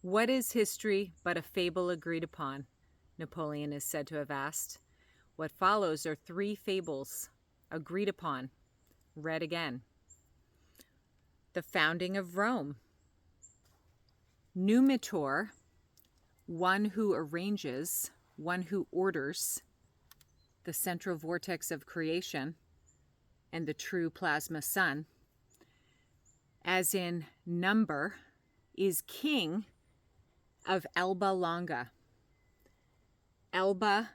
What is history but a fable agreed upon? Napoleon is said to have asked. What follows are 3 fables agreed upon. Read again. The founding of Rome. Numitor, one who arranges, one who orders, the central vortex of creation and the true plasma sun, as in number, is king of Alba Longa. Alba,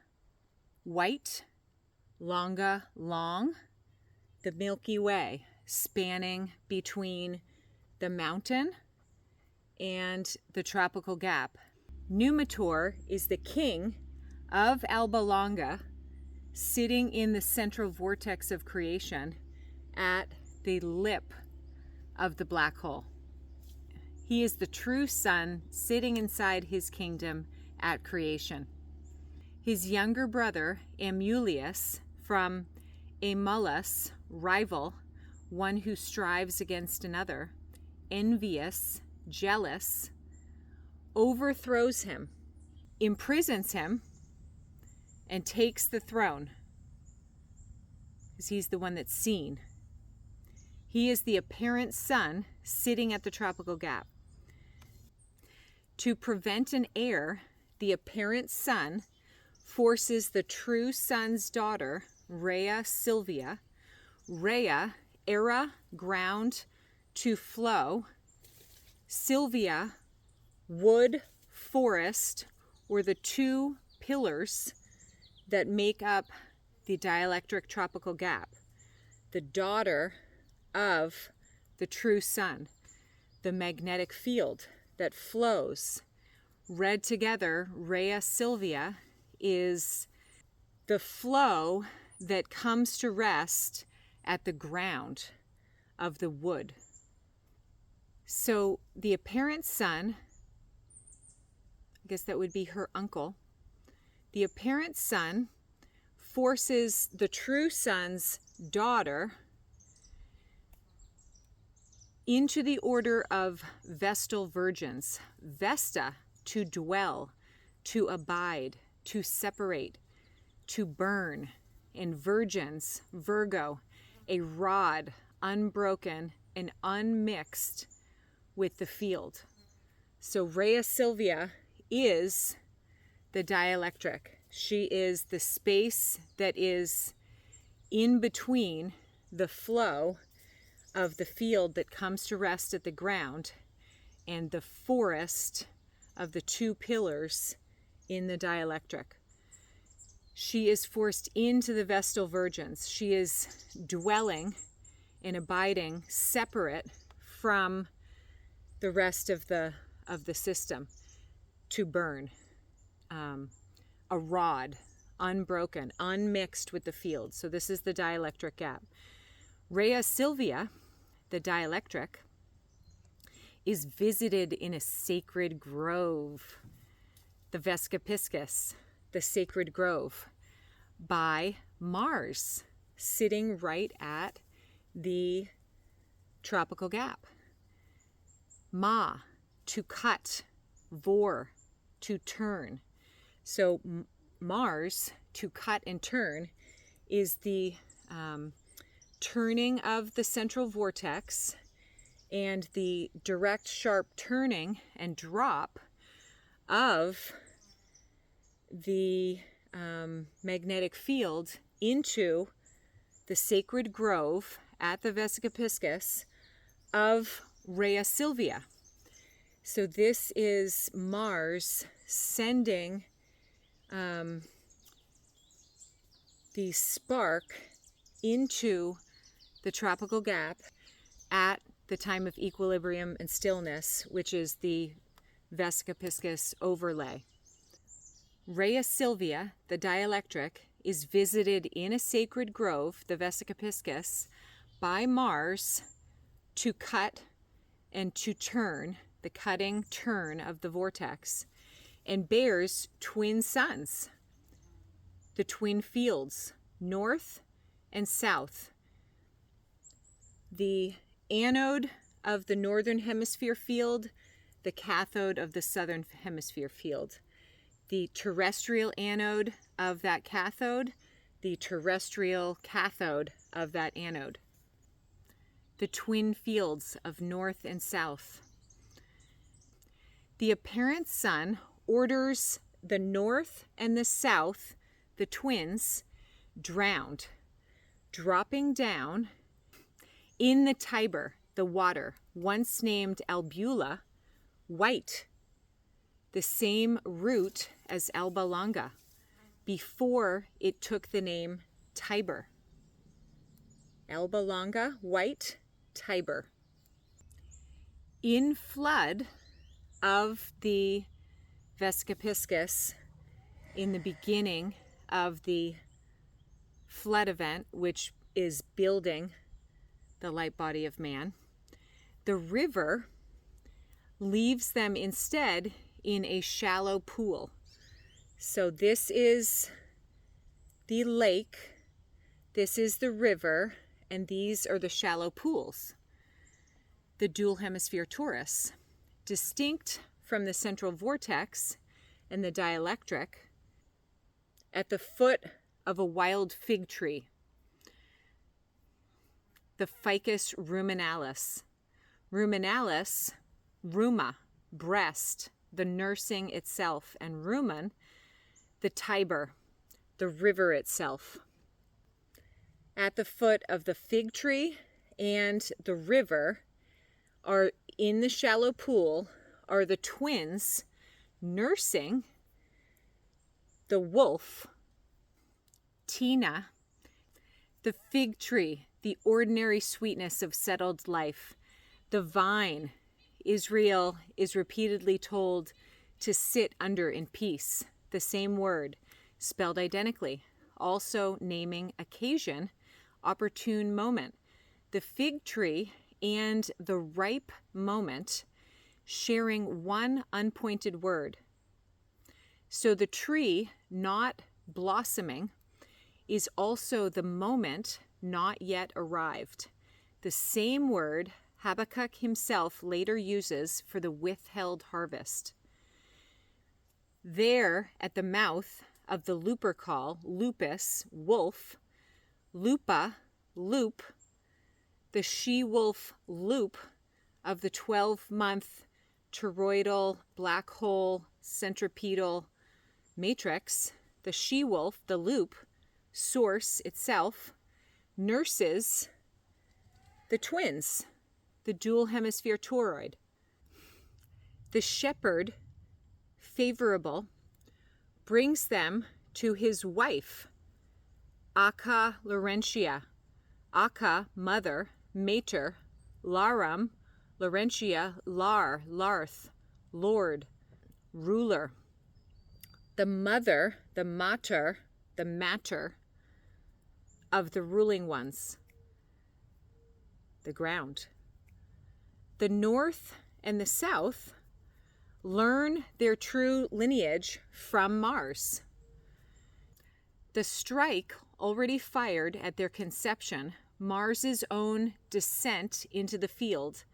white, Longa, long, the Milky Way, spanning between the mountain and the tropical gap. Numitor is the king of Alba Longa, sitting in the central vortex of creation at the lip of the black hole. He is the true sun sitting inside his kingdom at creation. His younger brother, Amulius, from Amulus, rival, one who strives against another, envious, jealous, overthrows him, imprisons him, and takes the throne, because he's the one that's seen. He is the apparent sun sitting at the tropical gap. To prevent an heir, the apparent sun forces the true sun's daughter, Rhea Silvia, Rhea, era, ground, to flow, Silvia, wood, forest, or the 2 pillars that make up the dielectric tropical gap, the daughter of the true sun, the magnetic field that flows. Read together, Rhea Silvia is the flow that comes to rest at the ground of the wood. So the apparent sun, I guess that would be her uncle, the apparent sun forces the true sun's daughter into the order of vestal virgins. Vesta, to dwell, to abide, to separate, to burn. And virgins, Virgo, a rod, unbroken and unmixed with the field. So Rhea Silvia is the dielectric. She is the space that is in between the flow of the field that comes to rest at the ground and the forest of the 2 pillars in the dielectric. She is forced into the vestal virgins. She is dwelling and abiding separate from the rest of the system, to burn. A rod, unbroken, unmixed with the field. So this is the dielectric gap. Rhea Silvia, the dielectric, is visited in a sacred grove, the Vesica Piscis, the sacred grove, by Mars, sitting right at the tropical gap. Ma, to cut, vor, to turn. So Mars, to cut and turn, is the turning of the central vortex and the direct sharp turning and drop of the magnetic field into the sacred grove at the Vesica Piscis of Rhea Silvia. So this is Mars sending the spark into the tropical gap at the time of equilibrium and stillness, which is the Vesica Piscis overlay. Rhea Silvia, the dielectric, is visited in a sacred grove, the Vesica Piscis, by Mars to cut and to turn, the cutting turn of the vortex, and bears twin suns, the twin fields, north and south. The anode of the northern hemisphere field the cathode of the southern hemisphere field. The terrestrial anode of that cathode, the terrestrial cathode of that anode. The twin fields of north and south. The apparent sun orders the north and the south, the twins, drowned, dropping down in the Tiber, the water, once named Albula, white, the same root as Alba Longa, before it took the name Tiber. Alba Longa, white, Tiber. In flood of the Vesica Piscis, in the beginning of the flood event, which is building the light body of man, the river leaves them instead in a shallow pool. So this is the lake, this is the river, and these are the shallow pools. The dual hemisphere torus, distinct from the central vortex and the dielectric, at the foot of a wild fig tree, the ficus ruminalis. Ruminalis, ruma, breast, the nursing itself, and rumen, the Tiber, the river itself. At the foot of the fig tree and the river, are in the shallow pool, are the twins nursing the wolf, Tina, the fig tree, the ordinary sweetness of settled life, the vine, Israel is repeatedly told to sit under in peace, the same word, spelled identically, also naming occasion, opportune moment. The fig tree and the ripe moment sharing one unpointed word. So the tree not blossoming is also the moment not yet arrived. The same word Habakkuk himself later uses for the withheld harvest. There, at the mouth of the Lupercal, lupus, wolf, lupa, loop, the she-wolf loop of the 12-month toroidal black hole centripetal matrix, the she-wolf, the loop, source itself, nurses the twins, the dual hemisphere toroid. The shepherd, favorable, brings them to his wife, Aka Laurentia, Aka, mother, mater, Larum, Laurentia, Lar, Larth, Lord, ruler. The mother, the mater of the ruling ones, the ground. The north and the south learn their true lineage from Mars. The strike already fired at their conception, Mars's own descent into the field.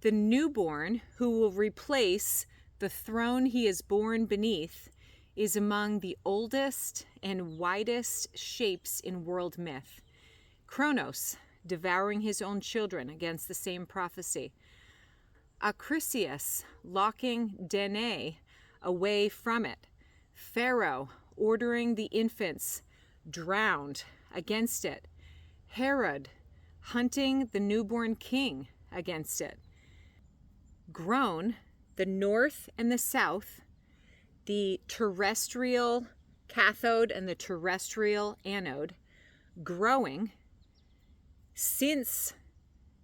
The newborn who will replace the throne he is born beneath is among the oldest and widest shapes in world myth. Kronos, devouring his own children against the same prophecy. Acrisius, locking Danae away from it. Pharaoh, ordering the infants drowned against it. Herod, hunting the newborn king against it. Grown, the north and the south, the terrestrial cathode and the terrestrial anode, growing since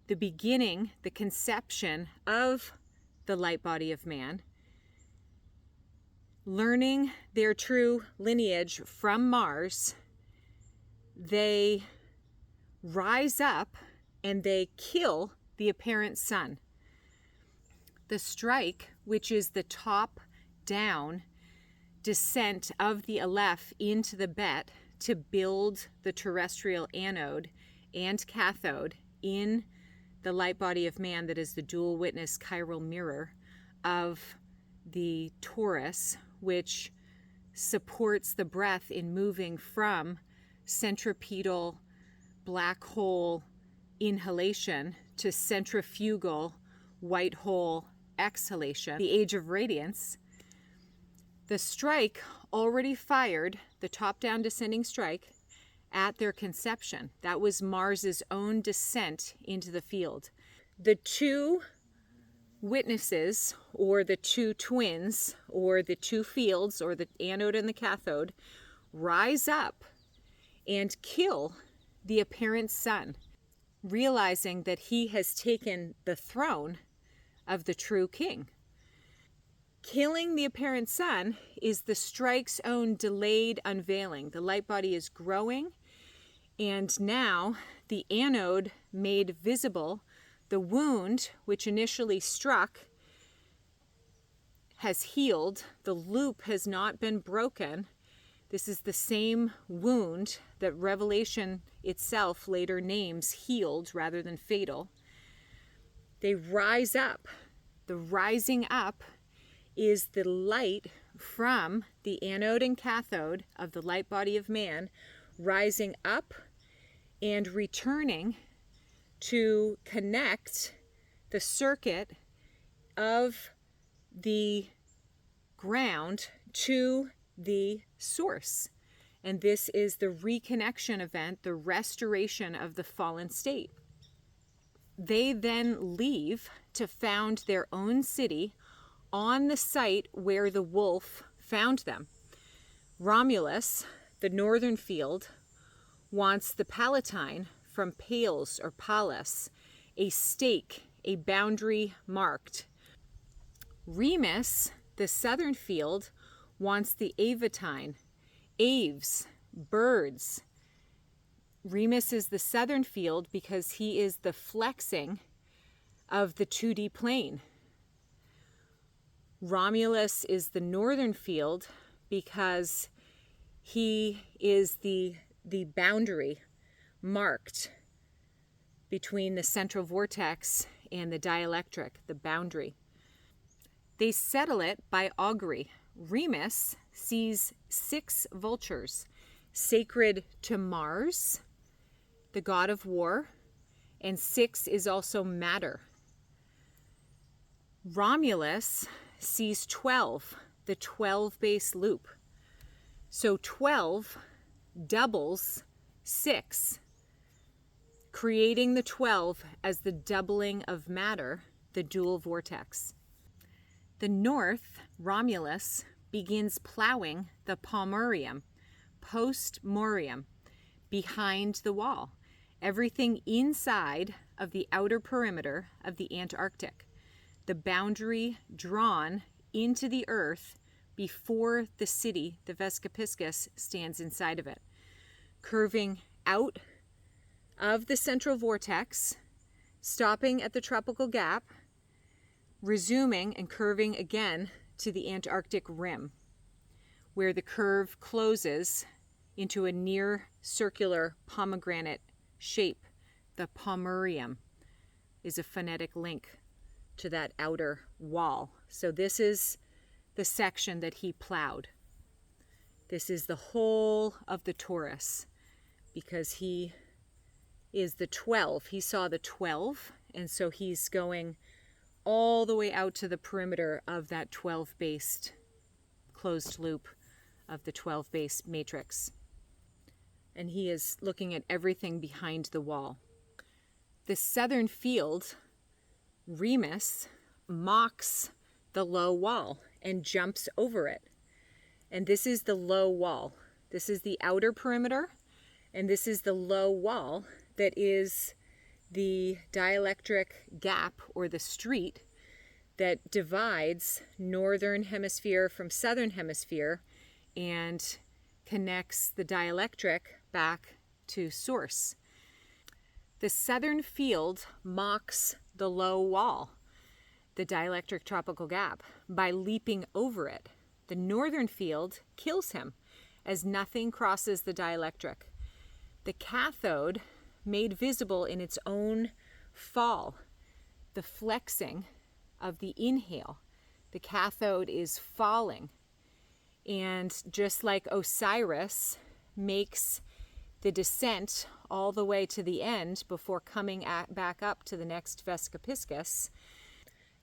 the beginning, the conception of the light body of man, learning their true lineage from Mars, they rise up and they kill the apparent sun. The strike, which is the top-down descent of the Aleph into the Bet to build the terrestrial anode and cathode in the light body of man that is the dual witness chiral mirror of the torus, which supports the breath in moving from centripetal black hole inhalation to centrifugal white hole exhalation, the age of radiance. The strike already fired, the top-down descending strike, at their conception. That was Mars's own descent into the field. The two witnesses, or the two twins, or the two fields, or the anode and the cathode, rise up and kill the apparent sun, realizing that he has taken the throne of the true king. Killing the apparent sun is the strike's own delayed unveiling. The light body is growing, and now the anode made visible. The wound, which initially struck, has healed. The loop has not been broken. This is the same wound that Revelation itself later names healed rather than fatal. They rise up. The rising up is the light from the anode and cathode of the light body of man rising up and returning to connect the circuit of the ground to the source. And this is the reconnection event, the restoration of the fallen state. They then leave to found their own city on the site where the wolf found them. Romulus, the northern field, wants the Palatine from Pales or Palus, a stake, a boundary marked. Remus, the southern field, wants the Avatine, aves, birds. Remus is the southern field because he is the flexing of the 2D plane. Romulus is the northern field because he is the boundary marked between the central vortex and the dielectric, the boundary. They settle it by augury. Remus sees 6 vultures, sacred to Mars, the god of war, and 6 is also matter. Romulus sees 12, the 12 base loop. So 12 doubles 6, creating the 12 as the doubling of matter, the dual vortex. The north, Romulus, begins plowing the palmarium, post-morium, behind the wall, everything inside of the outer perimeter of the Antarctic, the boundary drawn into the earth before the city, the Vesica Piscis, stands inside of it, curving out of the central vortex, stopping at the tropical gap, resuming and curving again to the Antarctic rim, where the curve closes into a near circular pomegranate shape. The palmarium is a phonetic link to that outer wall. So this is the section that he plowed. This is the whole of the torus, because he is the 12. He saw the 12, and so he's going all the way out to the perimeter of that 12-based closed loop of the 12-base matrix. And he is looking at everything behind the wall. The southern field, Remus, mocks the low wall and jumps over it. And this is the low wall. This is the outer perimeter, and this is the low wall that is the dielectric gap, or the street, that divides northern hemisphere from southern hemisphere and connects the dielectric back to source. The southern field mocks the low wall, the dielectric tropical gap, by leaping over it. The northern field kills him as nothing crosses the dielectric. The cathode, made visible in its own fall, the flexing of the inhale, the cathode is falling. And just like Osiris makes the descent all the way to the end before coming back up to the next Vesica Piscis,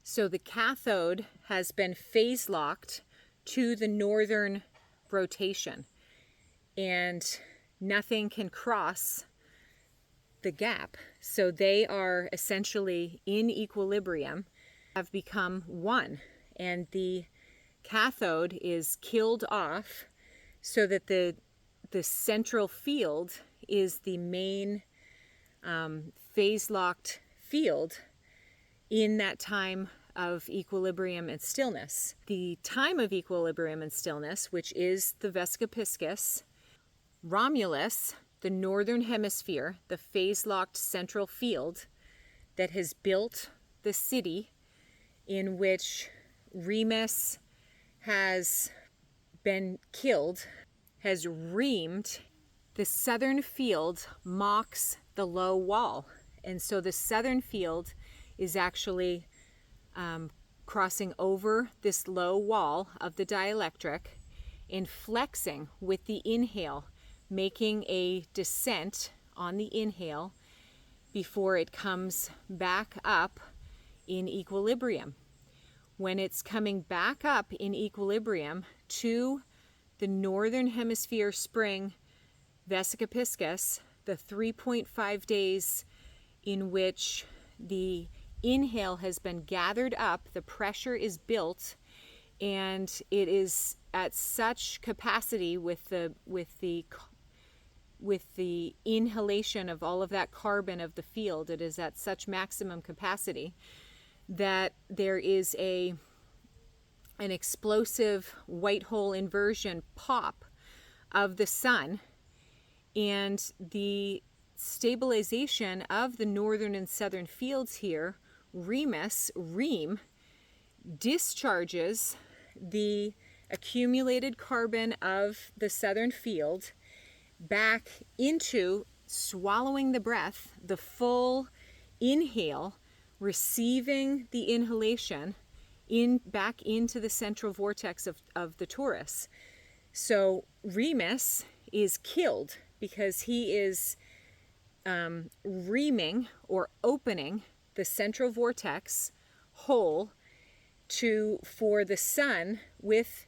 so the cathode has been phase locked to the northern rotation, and nothing can cross the gap. So they are essentially in equilibrium, have become one, and the cathode is killed off so that the central field is the main phase locked field in that time of equilibrium and stillness. The time of equilibrium and stillness, which is the Vesica Piscis, Romulus, the northern hemisphere, the phase-locked central field that has built the city in which Remus has been killed, has reamed. The southern field mocks the low wall. And so the southern field is actually crossing over this low wall of the dielectric and flexing with the inhale, making a descent on the inhale before it comes back up in equilibrium. When it's coming back up in equilibrium to the northern hemisphere spring Vesica Piscis, the 3.5 days in which the inhale has been gathered up, the pressure is built, and it is at such capacity with the inhalation of all of that carbon of the field, it is at such maximum capacity that there is an explosive white hole inversion pop of the sun, and the stabilization of the northern and southern fields here, Reem, discharges the accumulated carbon of the southern field back into swallowing the breath, the full inhale, receiving the inhalation back into the central vortex of the torus. So Remus is killed because he is reaming or opening the central vortex hole for the sun with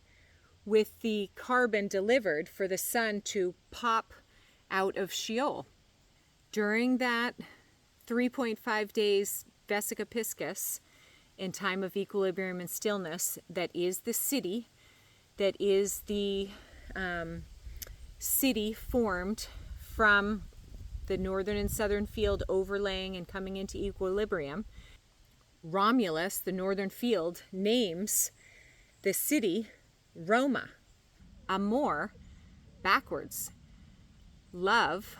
the carbon delivered for the sun to pop out of Sheol. During that 3.5 days Vesica Piscis, in time of equilibrium and stillness, that is the city, that is the city formed from the northern and southern field overlaying and coming into equilibrium. Romulus, the northern field, names the city Roma. Amor, backwards. Love,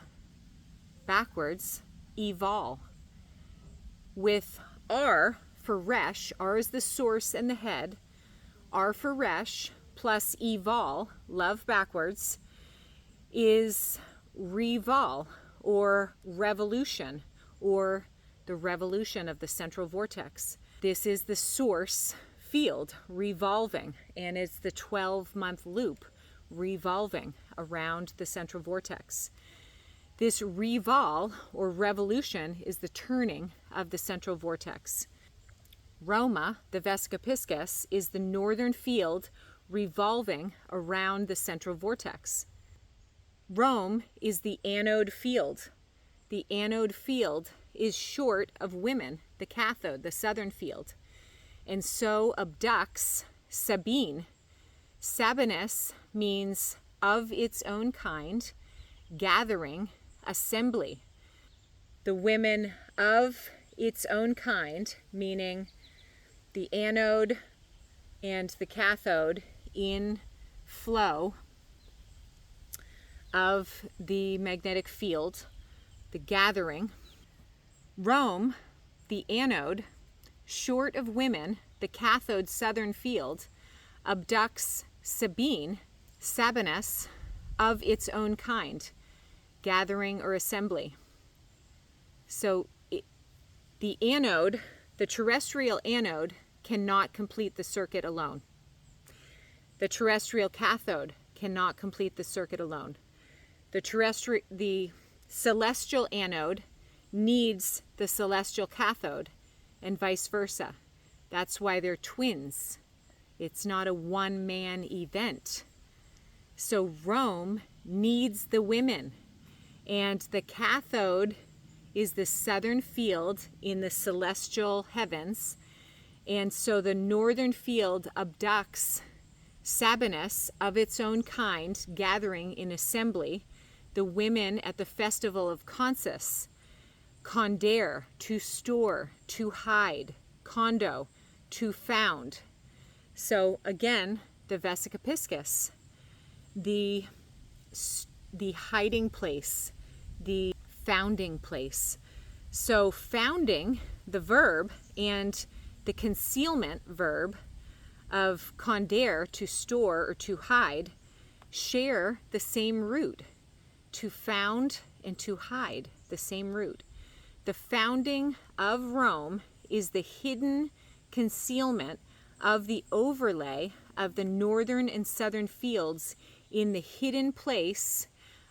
backwards. Evol. With R for Resh, R is the source and the head, R for Resh plus Evol, love backwards, is Revol, or revolution, or the revolution of the central vortex. This is the source field revolving, and it's the 12-month loop revolving around the central vortex. This revol, or revolution, is the turning of the central vortex. Roma, the Vesica Piscis, is the northern field revolving around the central vortex. Rome is the anode field. The anode field is short of women, the cathode, the southern field, and so abducts Sabine. Sabinus means of its own kind, gathering, assembly. The women of its own kind, meaning the anode and the cathode in flow of the magnetic field, the gathering. Rome, the anode, short of women, the cathode southern field, abducts Sabine, Sabinus, of its own kind, gathering or assembly. So the anode, the terrestrial anode, cannot complete the circuit alone. The terrestrial cathode cannot complete the circuit alone. The celestial anode needs the celestial cathode, and vice versa. That's why they're twins. It's not a one-man event. So Rome needs the women, and the cathode is the southern field in the celestial heavens, and so the northern field abducts Sabinus of its own kind, gathering in assembly, the women at the festival of Consus, condere, to store, to hide, condo, to found. So again, the Vesica Piscis, the hiding place, the founding place. So founding, the verb, and the concealment verb of condere, to store or to hide, share the same root. To found and to hide, the same root. The founding of Rome is the hidden concealment of the overlay of the northern and southern fields in the hidden place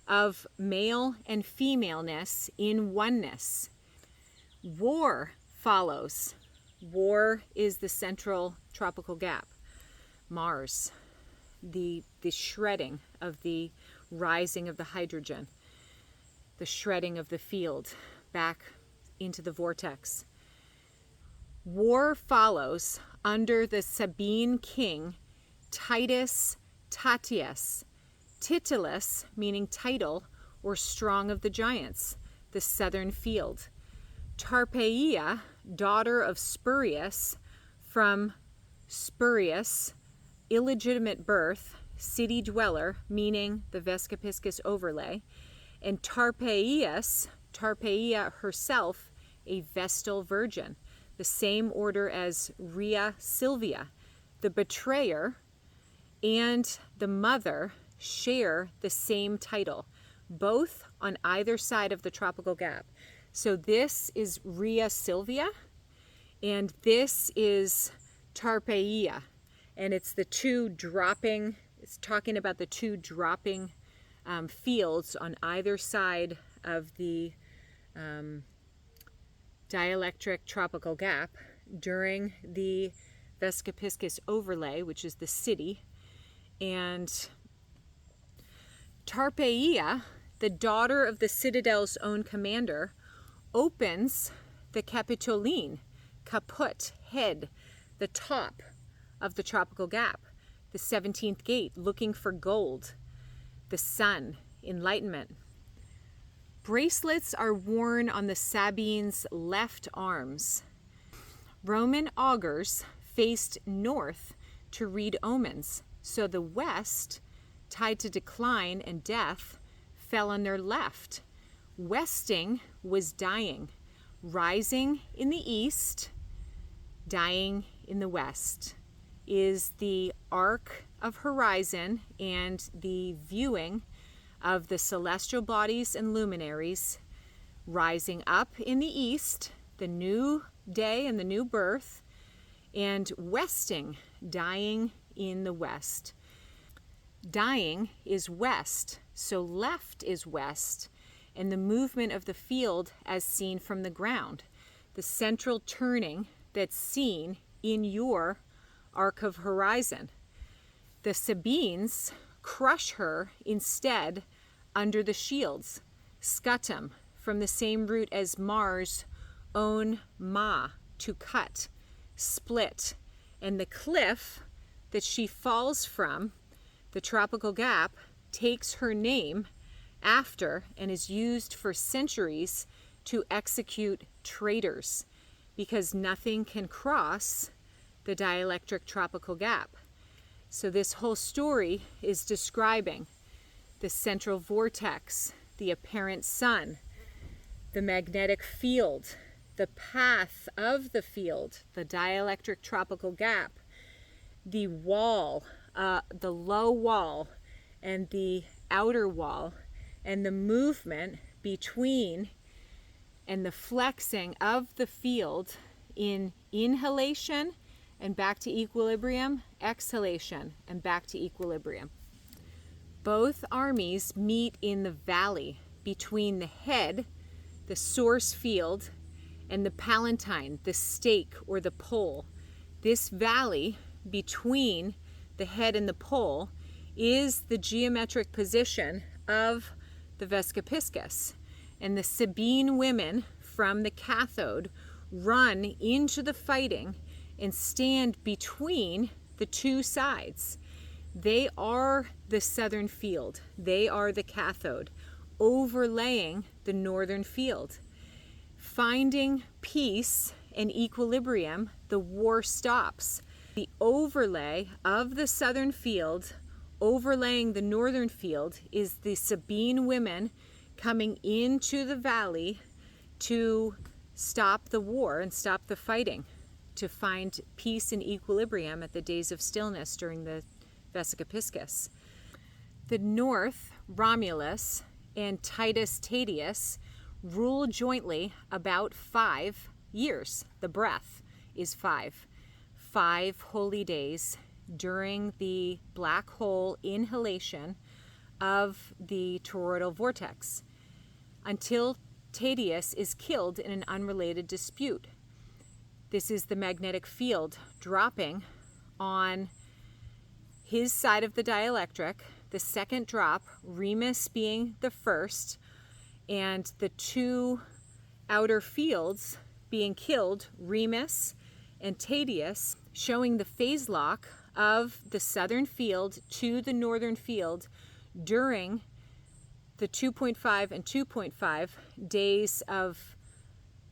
of male and femaleness in oneness. War follows. War is the central tropical gap. Mars, the shredding of the rising of the hydrogen, the shredding of the field back into the vortex. War follows under the Sabine king Titus Tatius. Titulus, meaning title or strong of the giants, the southern field. Tarpeia, daughter of Spurius, from Spurius, illegitimate birth, city dweller, meaning the Vesica Piscis overlay, and Tarpeia herself, a Vestal virgin, the same order as Rhea Silvia. The betrayer and the mother share the same title, both on either side of the tropical gap. So this is Rhea Silvia, and this is Tarpeia, and it's the two dropping. It's talking about the two dropping fields on either side of the dielectric tropical gap during the Vesica Piscis overlay, which is the city. And Tarpeia, the daughter of the citadel's own commander, opens the Capitoline, caput, head, the top of the tropical gap, the 17th gate, looking for gold, the sun, enlightenment. Bracelets are worn on the Sabines' left arms. Roman augurs faced north to read omens, so the west, tied to decline and death, fell on their left. Westing was dying, rising in the east, dying in the west, is the arc of horizon and the viewing of the celestial bodies and luminaries rising up in the east, the new day and the new birth, and westing, dying in the west. Dying is west, so left is west, and the movement of the field as seen from the ground, the central turning that's seen in your arc of horizon. The Sabines crush her instead under the shields, scutum, from the same root as Mars' own ma, to cut, split, and the cliff that she falls from, the tropical gap, takes her name after and is used for centuries to execute traitors, because nothing can cross the dielectric tropical gap. So this whole story is describing the central vortex, the apparent sun, the magnetic field, the path of the field, the dielectric tropical gap, the wall, the low wall and the outer wall, and the movement between and the flexing of the field in inhalation and back to equilibrium, exhalation, and back to equilibrium. Both armies meet in the valley between the head, the source field, and the palatine, the stake or the pole. This valley between the head and the pole is the geometric position of the Vesica Piscis. And the Sabine women from the cathode run into the fighting and stand between the two sides. They are the southern field. They are the cathode, overlaying the northern field. Finding peace and equilibrium, the war stops. The overlay of the southern field, overlaying the northern field, is the Sabine women coming into the valley to stop the war and stop the fighting, to find peace and equilibrium at the days of stillness during the Vesica Piscis. The north, Romulus and Titus Tatius, rule jointly about 5 years. The breath is 5 holy days during the Black Hole Inhalation of the Toroidal Vortex, until Tatius is killed in an unrelated dispute. This is the magnetic field dropping on his side of the dielectric, the second drop, Remus being the first, and the two outer fields being killed, Remus and Tatius, showing the phase lock of the southern field to the northern field during the 2.5 and 2.5 days of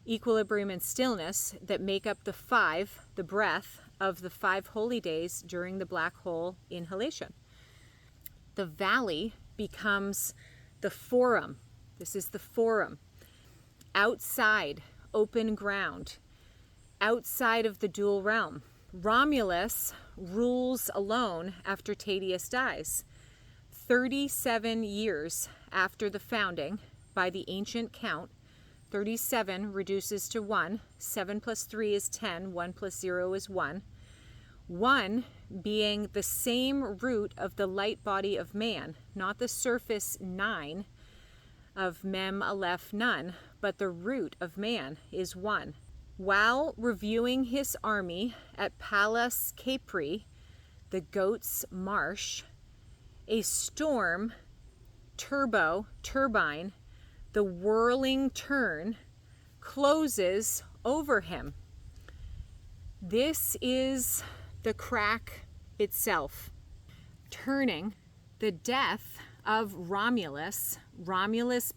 equilibrium and stillness that make up the breath of the 5 holy days during the Black Hole Inhalation. The valley becomes the forum. This is the forum. Outside, open ground. Outside of the dual realm. Romulus rules alone after Tatius dies. 37 years after the founding, by the ancient count, 37 reduces to 1. 7 plus 3 is 10. 1 plus 0 is 1. 1 being the same root of the light body of man, not the surface 9 of Mem, Aleph, Nun, but the root of man is 1. While reviewing his army at Pallas Capri, the Goat's Marsh, a storm, turbine, the whirling turn, closes over him. This is the crack itself. Turning, the death of Romulus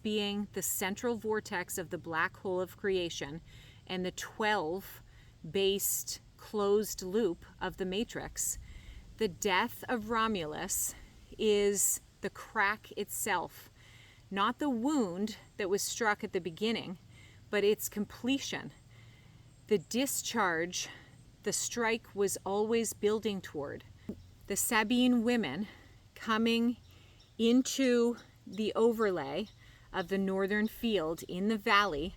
being the central vortex of the black hole of creation and the 12-based closed loop of the matrix. The death of Romulus is the crack itself, not the wound that was struck at the beginning, but its completion. The discharge the strike was always building toward. The Sabine women coming into the overlay of the northern field in the valley,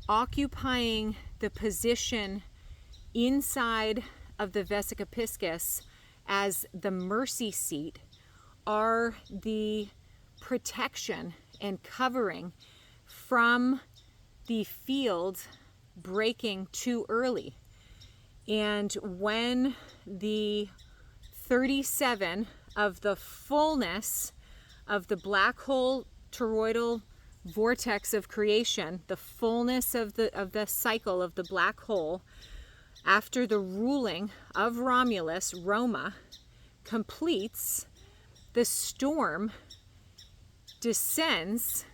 occupying the position inside of the Vesica Piscis as the mercy seat, are the protection and covering from the field breaking too early. And when the 37 of the fullness of the black hole toroidal vortex of creation, the fullness of the cycle of the black hole, after the ruling of Romulus, Roma, completes, the storm descends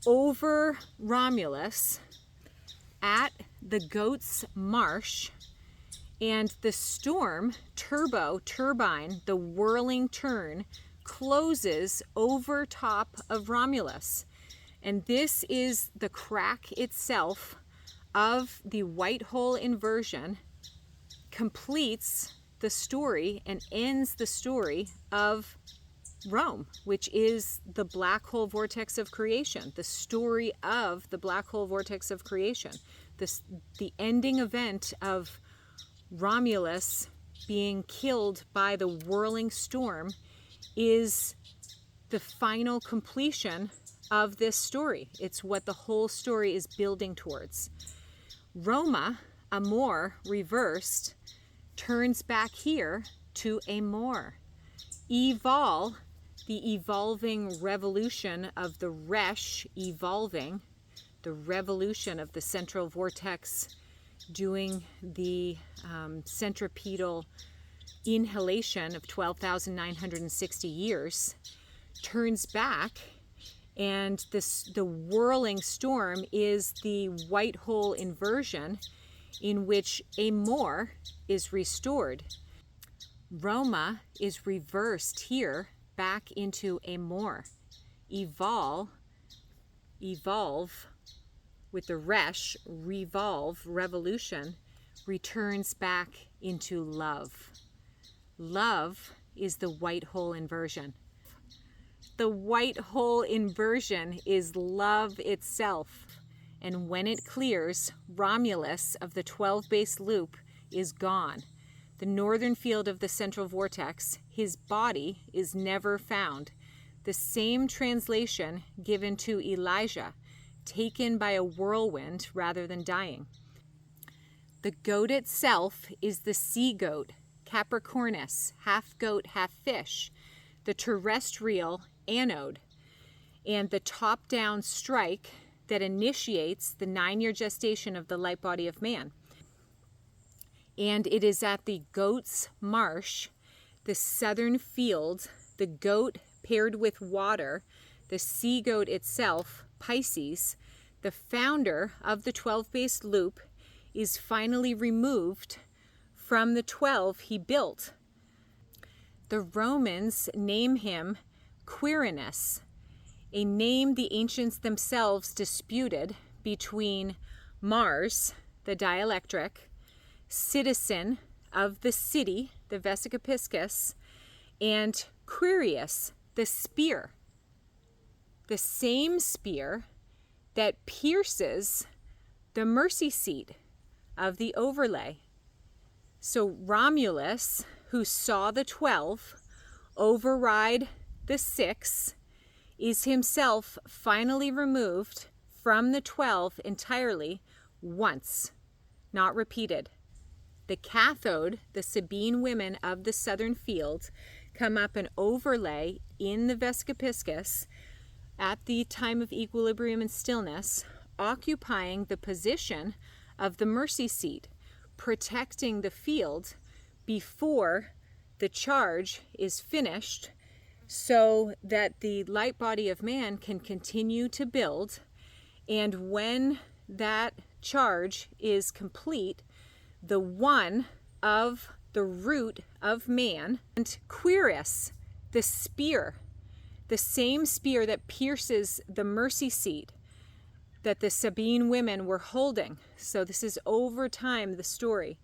over Romulus at the Goat's Marsh, and the storm, turbine, the whirling turn, closes over top of Romulus. And this is the crack itself of the white hole inversion, completes the story and ends the story of Rome, which is the black hole vortex of creation, the story of the black hole vortex of creation, the ending event of Romulus being killed by the whirling storm is the final completion of this story. It's what the whole story is building towards. Roma, Amor, reversed, turns back here to Amor. Evol, the evolving revolution of the Resh evolving, the revolution of the central vortex doing the centripetal inhalation of 12,960 years, turns back, and the whirling storm is the white hole inversion in which Amor is restored. Roma is reversed here back into Amor. Evolve with the Resh, revolve, revolution, returns back into love. Love is the white hole inversion. The white hole inversion is love itself. And when it clears, Romulus of the 12-base loop is gone. The northern field of the central vortex, his body is never found. The same translation given to Elijah, taken by a whirlwind rather than dying. The goat itself is the sea goat, Capricornus, half goat, half fish, the terrestrial Anode, and the top-down strike that initiates the 9-year gestation of the light body of man. And it is at the goat's marsh, the southern field, the goat paired with water, the sea goat itself, Pisces, the founder of the 12-base loop, is finally removed from the 12 he built. The Romans name him Quirinus, a name the ancients themselves disputed between Mars, the Dielectric, citizen of the city, the Vesica Piscis, and Quirius, the spear. The same spear that pierces the mercy seat of the overlay. So Romulus, who saw the 12 override the 6, is himself finally removed from the 12 entirely once, not repeated. The cathode, the Sabine women of the southern field, come up and overlay in the Vesica Piscis at the time of equilibrium and stillness, occupying the position of the mercy seat, protecting the field before the charge is finished, so that the light body of man can continue to build. And when that charge is complete, the one of the root of man, and Quiris, the spear, the same spear that pierces the mercy seat that the Sabine women were holding. So this is over time the story.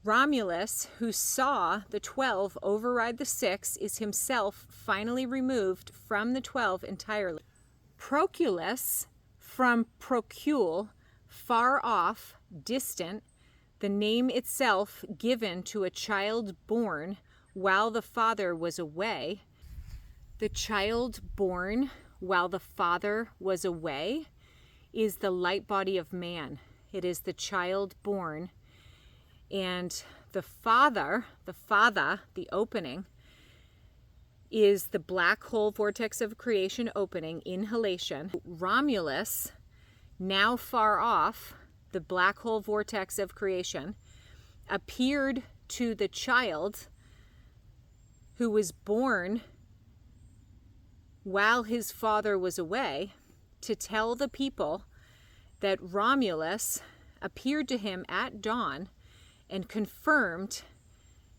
Romulus, who saw the 12 override the 6, is himself finally removed from the 12 entirely. Proculus, from procul, far off, distant, the name itself given to a child born while the father was away. The child born while the father was away is the light body of man. It is the child born. And the father, the opening, is the black hole vortex of creation opening, inhalation. Romulus, now far off, the black hole vortex of creation, appeared to the child who was born while his father was away to tell the people that Romulus appeared to him at dawn and confirmed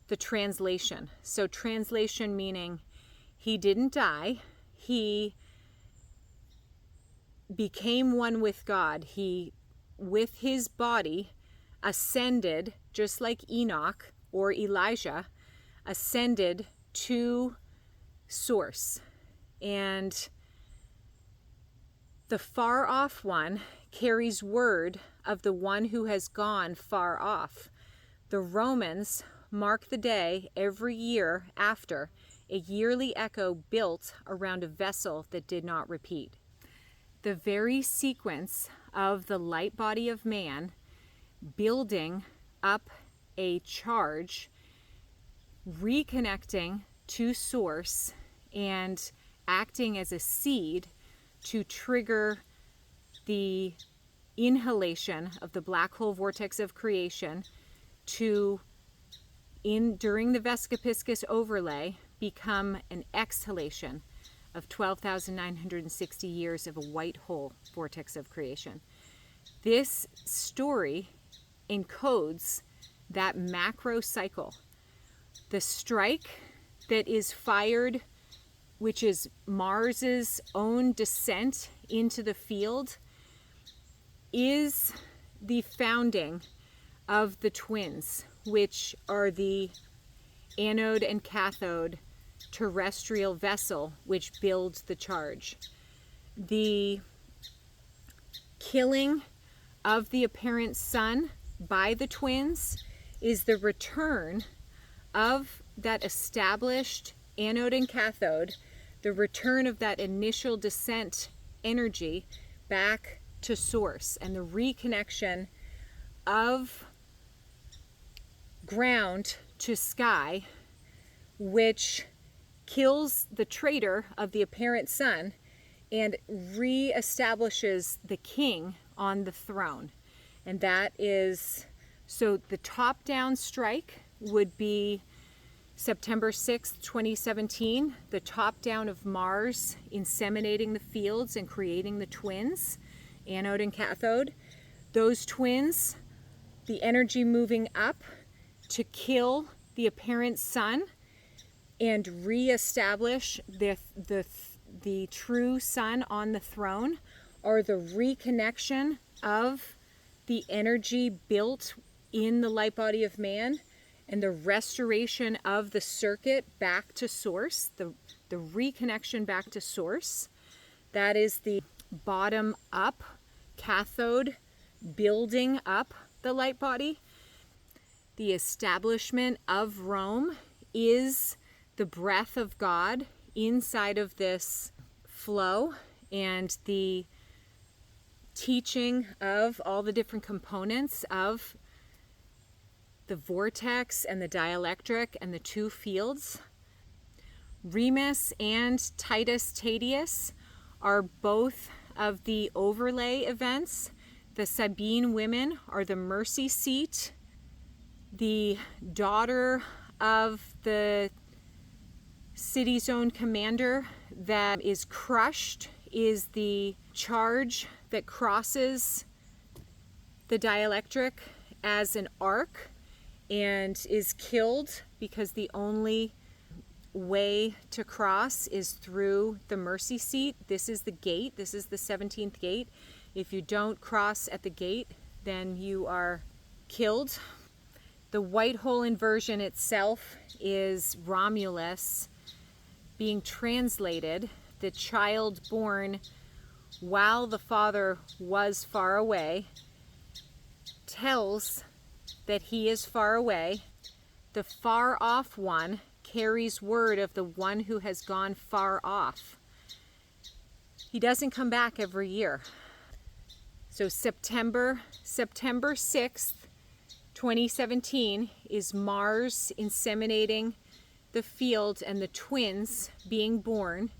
the translation. So translation meaning he didn't die, he became one with God. He, with his body, ascended, just like Enoch or Elijah, ascended to source. And the far off one carries word of the one who has gone far off. The Romans mark the day every year after a yearly echo built around a vessel that did not repeat. The very sequence of the light body of man building up a charge, reconnecting to source, and acting as a seed to trigger the inhalation of the black hole vortex of creation to, during the Vesica Piscis overlay, become an exhalation of 12,960 years of a white hole vortex of creation. This story encodes that macro cycle. The strike that is fired, which is Mars's own descent into the field, is the founding of the twins, which are the anode and cathode terrestrial vessel which builds the charge. The killing of the apparent sun by the twins is the return of that established anode and cathode, the return of that initial descent energy back to source, and the reconnection of ground to sky, which kills the traitor of the apparent sun and re-establishes the king on the throne. And that is, so the top-down strike would be September 6th, 2017, the top-down of Mars inseminating the fields and creating the twins, anode and cathode. Those twins, the energy moving up to kill the apparent sun and re-establish the true sun on the throne, are the reconnection of the energy built in the light body of man and the restoration of the circuit back to source, the reconnection back to source. That is the bottom up cathode building up the light body. The establishment of Rome is the breath of God inside of this flow, and the teaching of all the different components of the vortex and the dielectric and the two fields. Remus and Titus Tadius are both of the overlay events. The Sabine women are the mercy seat. The daughter of the city zone commander that is crushed is the charge that crosses the dielectric as an arc and is killed because the only way to cross is through the mercy seat. This is the gate. This is the 17th gate. If you don't cross at the gate, then you are killed. The white hole inversion itself is Romulus being translated, the child born while the father was far away, tells that he is far away. The far off one carries word of the one who has gone far off. He doesn't come back every year. So September 6th, 2017 is Mars inseminating the field and the twins being born.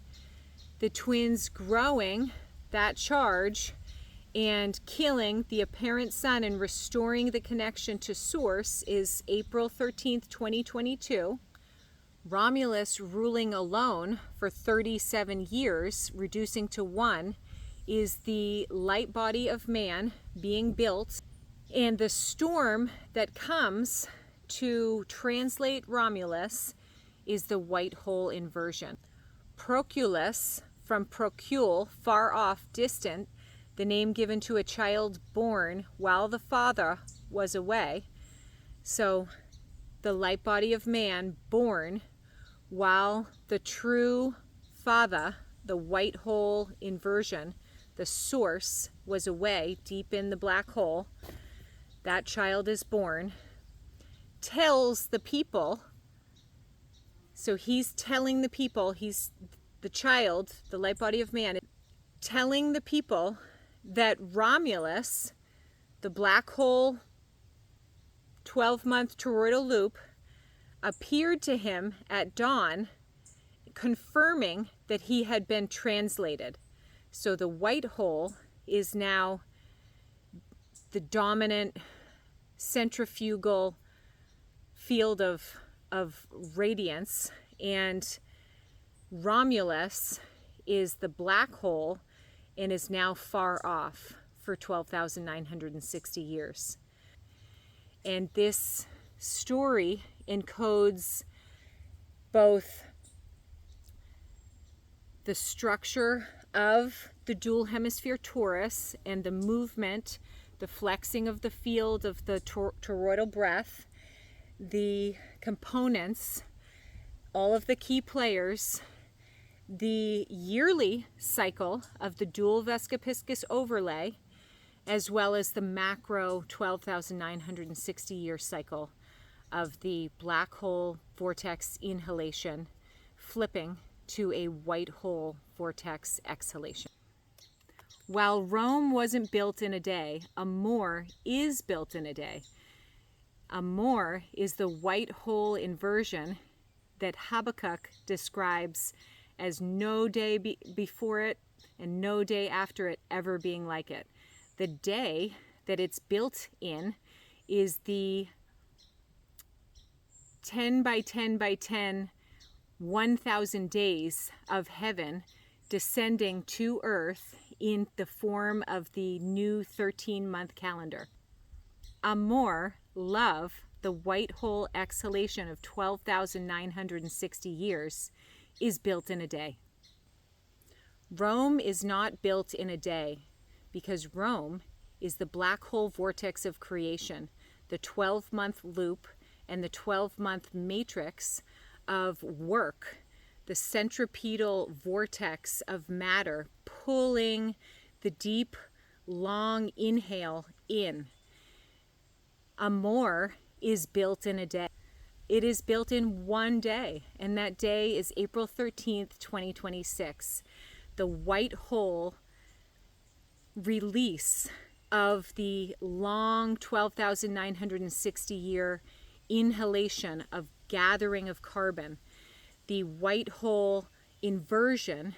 The twins growing that charge and killing the apparent sun and restoring the connection to source is April 13th, 2022. Romulus ruling alone for 37 years, reducing to 1, is the light body of man being built. And the storm that comes to translate Romulus is the white hole inversion. Proculus, from procul, far off, distant, the name given to a child born while the father was away. So the light body of man born while the true father, the white hole inversion, the source, was away deep in the black hole. That child is born. tells the people, so he's telling the people, he's the child, the light body of man, telling the people that Romulus, the black hole 12-month toroidal loop, appeared to him at dawn, confirming that he had been translated. So the white hole is now the dominant centrifugal field of radiance, and Romulus is the black hole and is now far off for 12,960 years. And this story encodes both the structure of the dual hemisphere torus and the movement, the flexing of the field of the toroidal breath, the components, all of the key players, the yearly cycle of the dual Vesica Piscis overlay, as well as the macro 12,960 year cycle of the black hole vortex inhalation flipping to a white hole vortex exhalation. While Rome wasn't built in a day, Amor is built in a day. Amor is the white hole inversion that Habakkuk describes as no day before it and no day after it ever being like it. The day that it's built in is the 10 by 10 by 10, 1,000 days of heaven descending to earth in the form of the new 13-month calendar. Amor, love, the white hole exhalation of 12,960 years, is built in a day. Rome is not built in a day because Rome is the black hole vortex of creation, the 12-month loop and the 12-month matrix of work, the centripetal vortex of matter pulling the deep, long inhale in. Amor is built in a day. It is built in one day, and that day is April 13th, 2026. The white hole release of the long 12,960 year inhalation of gathering of carbon, the white hole inversion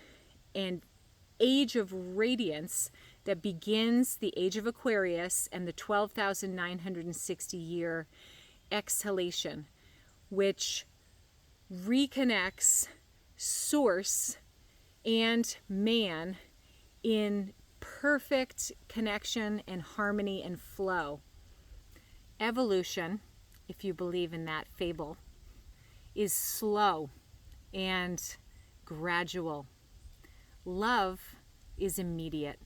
and age of radiance that begins the age of Aquarius and the 12,960 year exhalation, which reconnects source and man in perfect connection and harmony and flow. Evolution, if you believe in that fable, is slow and gradual. Love is immediate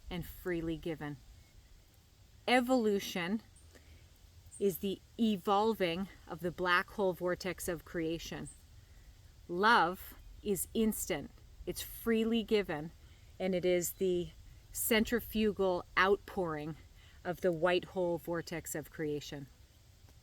and freely given. Evolution is the evolving of the black hole vortex of creation. Love is instant, it's freely given, and it is the centrifugal outpouring of the white hole vortex of creation.